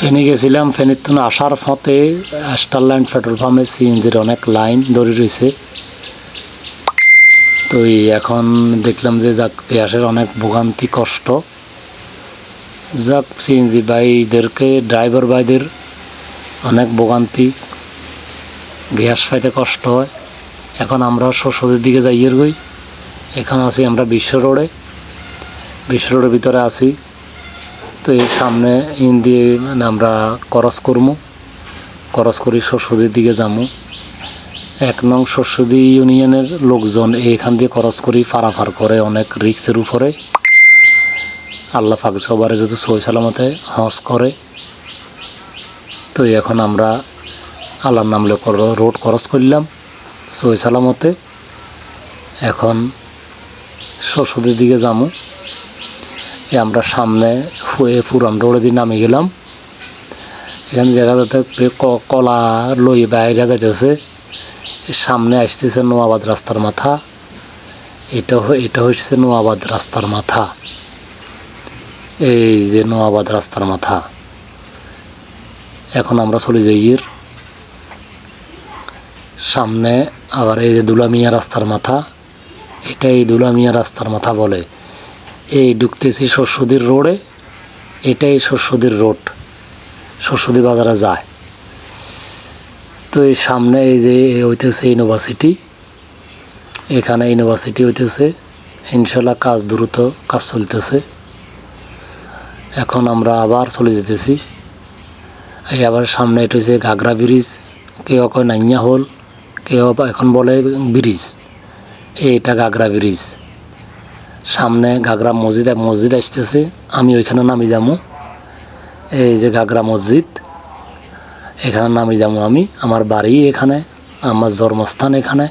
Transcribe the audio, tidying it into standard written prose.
ফেনী গেছিলাম। ফেনীর তো আসার পথে স্টারল্যান্ড পেট্রোল পাম্পে সিএনজির অনেক লাইন ধরে রয়েছে। তো এখন দেখলাম যে যাক গ্যাসের অনেক ভোগান্তি কষ্ট। যাক সিএনজি ভাইদেরকে ড্রাইভার ভাইদের অনেক ভোগান্তি, গ্যাস পাইতে কষ্ট হয়। এখন আমরা শ্বশুরের দিকে যাইয়ের গই। এখন আছি আমরা বিশ্ব রোডের ভিতরে আছি। তো এর সামনে দিয়ে আমরা ক্রস করি শ্বশুরের দিকে যাবো। 1 নং শ্বশুরদি ইউনিয়নের লোকজন এখান দিয়ে ক্রস করি পারাপার করে অনেক রিক্সের উপরে। আল্লাহ পাক সবারে যদি সহি সালামতে হজ করে। তো এখন আমরা আল্লাহর নাম রোড ক্রস করলাম সহি সালামতে। এখন শ্বশুরের দিকে যাবো। আমরা সামনে পুরান রোডে দিয়ে নামে গেলাম। এখানে দেখা যাচ্ছে কলা লই বাইরে যাইতেছে। সামনে আসতেছে নোয়াবাদ রাস্তার মাথা। এটা হচ্ছে নোয়াবাদ রাস্তার মাথা। এই যে নোয়াবাদ রাস্তার মাথা। এখন আমরা চলে যাই সামনে। আবার এই যে দুলামিয়া রাস্তার মাথা, এটাই দুলামিয়া রাস্তার মাথা বলে। এই ঢুকতেছি শস্যদির রোডে। এটাই শস্যদির রোড, শস্যদি বাজারে যায়। তো এই সামনে এই যে হইতেছে ইউনিভার্সিটি। এখানে ইউনিভার্সিটি হইতেছে। ইনশাল্লাহ দ্রুত কাজ চলতেছে। এখন আমরা আবার চলে যেতেছি। এই আবার সামনে এটা হচ্ছে ঘাগরা ব্রিজ, কেউ কয় নাইয়া হল, কেউ এখন বলে ব্রিজ। এইটা ঘাগরা ব্রিজ। সামনে ঘাগরা মসজিদ আসতেছে। আমি ওইখানে নামি যাবো। এই যে ঘাগরা মসজিদ, এখানে নামি যাবো আমি। আমার বাড়ি এখানে, আমার জন্মস্থান এখানে।